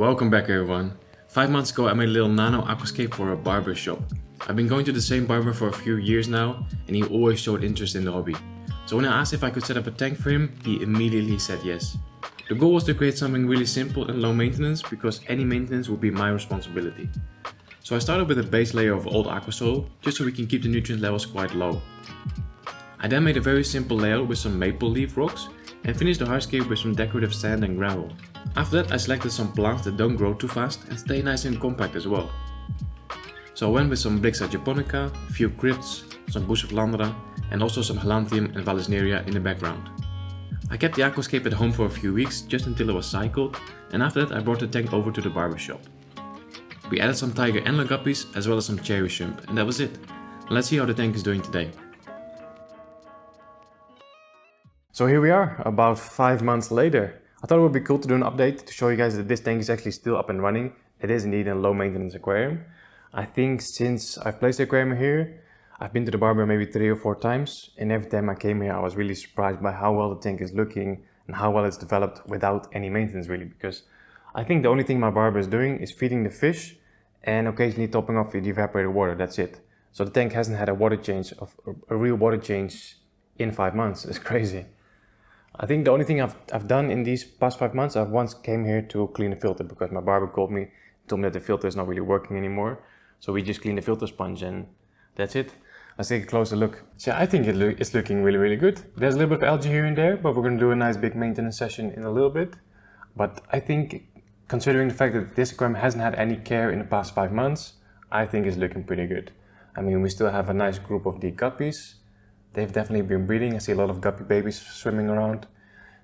Welcome back everyone. 5 months ago I made a little nano aquascape for a barber shop. I've been going to the same barber for a few years now and he always showed interest in the hobby. So when I asked if I could set up a tank for him, he immediately said yes. The goal was to create something really simple and low maintenance because any maintenance would be my responsibility. So I started with a base layer of old aqua soil just so we can keep the nutrient levels quite low. I then made a very simple layout with some maple leaf rocks and finished the hardscape with some decorative sand and gravel. After that I selected some plants that don't grow too fast and stay nice and compact as well. So I went with some blyxa japonica, a few crypts, some bucephalandra and also some helanthium and valisneria in the background. I kept the aquascape at home for a few weeks just until it was cycled, and after that I brought the tank over to the barber shop. We added some tiger antler guppies as well as some cherry shrimp, and that was it. Let's see how the tank is doing today. So here we are, about 5 months later. I thought it would be cool to do an update to show you guys that this tank is actually still up and running. It is indeed a low maintenance aquarium. I think since I've placed the aquarium here, I've been to the barber maybe 3 or 4 times, and every time I came here I was really surprised by how well the tank is looking and how well it's developed without any maintenance really, because I think the only thing my barber is doing is feeding the fish and occasionally topping off with evaporated water, that's it. So the tank hasn't had a water change, a real water change in 5 months. It's crazy. I think the only thing I've done in these past 5 months, I've once came here to clean the filter because my barber told me that the filter is not really working anymore. So we just clean the filter sponge and that's it. Let's take a closer look. So I think it's looking really, really good. There's a little bit of algae here and there, but we're going to do a nice big maintenance session in a little bit. But I think, considering the fact that this aquarium hasn't had any care in the past 5 months, I think it's looking pretty good. I mean, we still have a nice group of the guppies. They've definitely been breeding. I see a lot of guppy babies swimming around.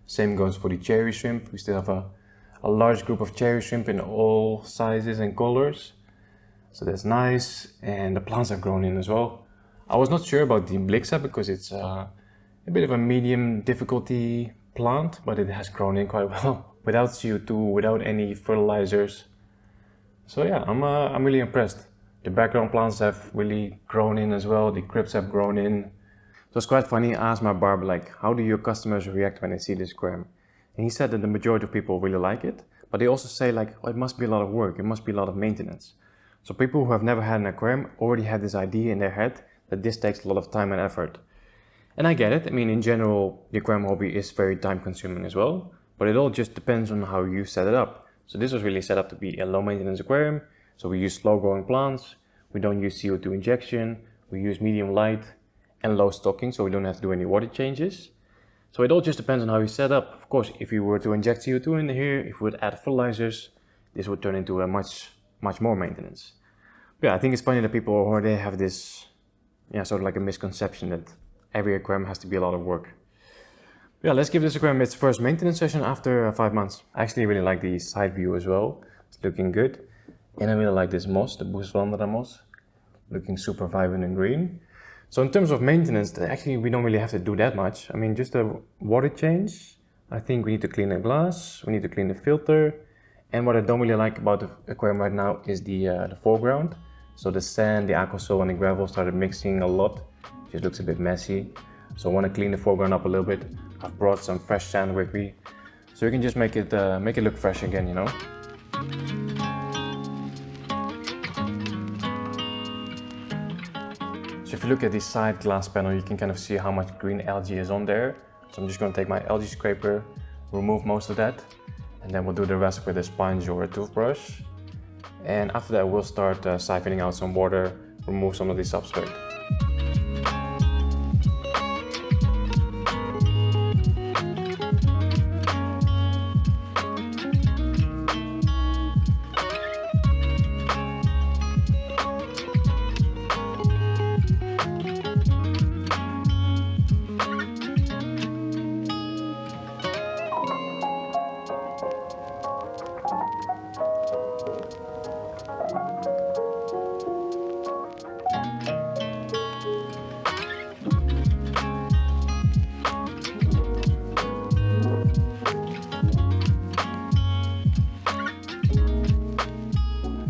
Same goes for the cherry shrimp. We still have a large group of cherry shrimp in all sizes and colors. So that's nice. And the plants have grown in as well. I was not sure about the blyxa because it's a bit of a medium difficulty plant, but it has grown in quite well without CO2, without any fertilizers. So yeah, I'm really impressed. The background plants have really grown in as well. The crypts have grown in. So it's quite funny. I asked my barber, like, how do your customers react when they see this aquarium? And he said that the majority of people really like it, but they also say like, oh, it must be a lot of work, it must be a lot of maintenance. So people who have never had an aquarium already had this idea in their head that this takes a lot of time and effort. And I get it. I mean, in general, the aquarium hobby is very time consuming as well, but it all just depends on how you set it up. So this was really set up to be a low maintenance aquarium. So we use slow growing plants, we don't use CO2 injection, we use medium light and low stocking, so we don't have to do any water changes. So it all just depends on how you set up. Of course, if you were to inject CO2 in here, if we would add fertilizers, this would turn into a much more maintenance. But yeah, I think it's funny that people already have this, sort of like a misconception that every aquarium has to be a lot of work. But yeah, let's give this aquarium its first maintenance session after 5 months. I actually really like the side view as well. It's looking good. And I really like this moss, the bucephalandra moss, looking super vibrant and green. So in terms of maintenance, actually we don't really have to do that much. I mean, just a water change. I think we need to clean the glass, we need to clean the filter. And what I don't really like about the aquarium right now is the foreground. So the sand, the aqua soil and the gravel started mixing a lot. It just looks a bit messy. So I want to clean the foreground up a little bit. I've brought some fresh sand with me, so you can just make it look fresh again, you know. So if you look at the side glass panel, you can kind of see how much green algae is on there. So I'm just going to take my algae scraper, remove most of that, and then we'll do the rest with a sponge or a toothbrush. And after that, we'll start siphoning out some water, remove some of the substrate.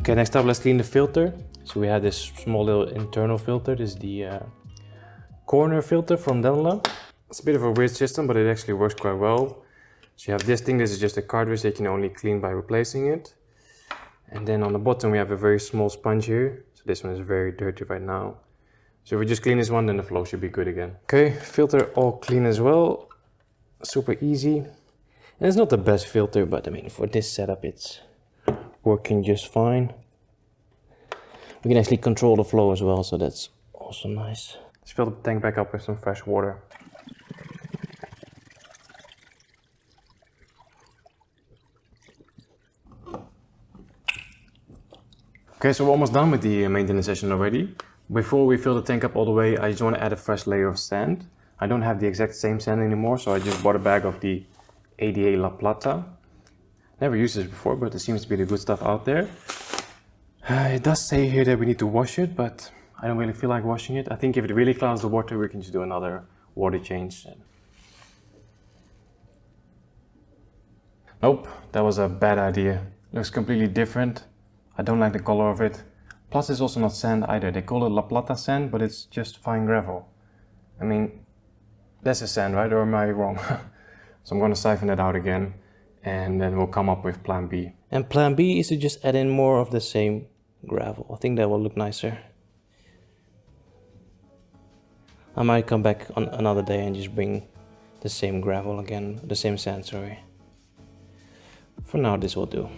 Okay, next up, let's clean the filter. So we have this small little internal filter. This is the corner filter from Danila. It's a bit of a weird system, but it actually works quite well. So you have this thing. This is just a cartridge that you can only clean by replacing it. And then on the bottom we have a very small sponge here. So this one is very dirty right now. So if we just clean this one, then the flow should be good again. Okay, filter all clean as well. Super easy. And it's not the best filter, but I mean, for this setup, it's working just fine. We can actually control the flow as well, so that's also nice. Let's fill the tank back up with some fresh water. Okay, so we're almost done with the maintenance session already. Before we fill the tank up all the way, I just want to add a fresh layer of sand. I don't have the exact same sand anymore, so I just bought a bag of the ADA La Plata. Never used this before, but it seems to be the good stuff out there. It does say here that we need to wash it, but I don't really feel like washing it. I think if it really clouds the water, we can just do another water change. Nope, that was a bad idea. Looks completely different. I don't like the color of it. Plus it's also not sand either. They call it La Plata sand, but it's just fine gravel. I mean, that's a sand, right? Or am I wrong? So I'm going to siphon it out again, and then we'll come up with plan B. And plan B is to just add in more of the same gravel. I think that will look nicer. I might come back on another day and just bring the same gravel again, the same sand, sorry. For now, this will do.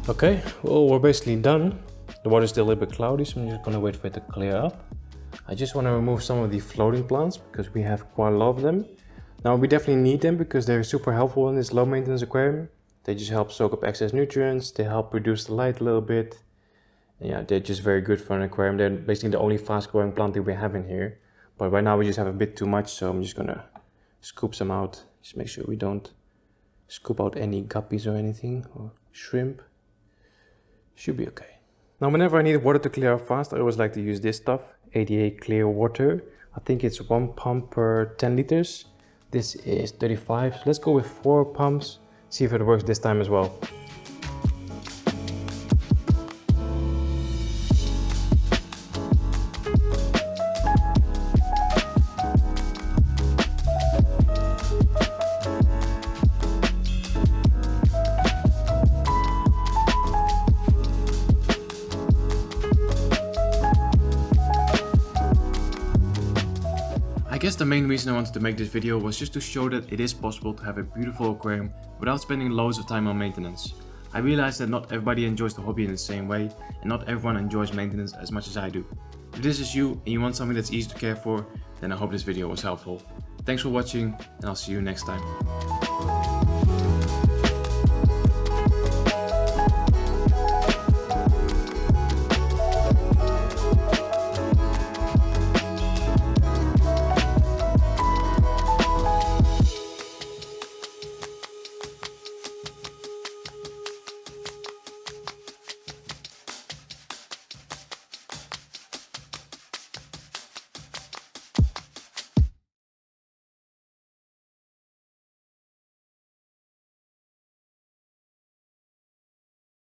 Okay, well, we're basically done. The water's still a little bit cloudy, so I'm just gonna wait for it to clear up. I just want to remove some of the floating plants because we have quite a lot of them. Now we definitely need them because they're super helpful in this low maintenance aquarium. They just help soak up excess nutrients, they help reduce the light a little bit. And yeah, they're just very good for an aquarium. They're basically the only fast growing plant that we have in here. But right now we just have a bit too much, so I'm just gonna scoop some out. Just make sure we don't scoop out any guppies or anything, or shrimp. Should be okay. Now whenever I need water to clear up fast, I always like to use this stuff, ADA clear water. I think it's 1 pump per 10 liters. This is 35. Let's go with 4 pumps, see if it works this time as well. I guess the main reason I wanted to make this video was just to show that it is possible to have a beautiful aquarium without spending loads of time on maintenance. I realized that not everybody enjoys the hobby in the same way, and not everyone enjoys maintenance as much as I do. If this is you and you want something that's easy to care for, then I hope this video was helpful. Thanks for watching, and I'll see you next time.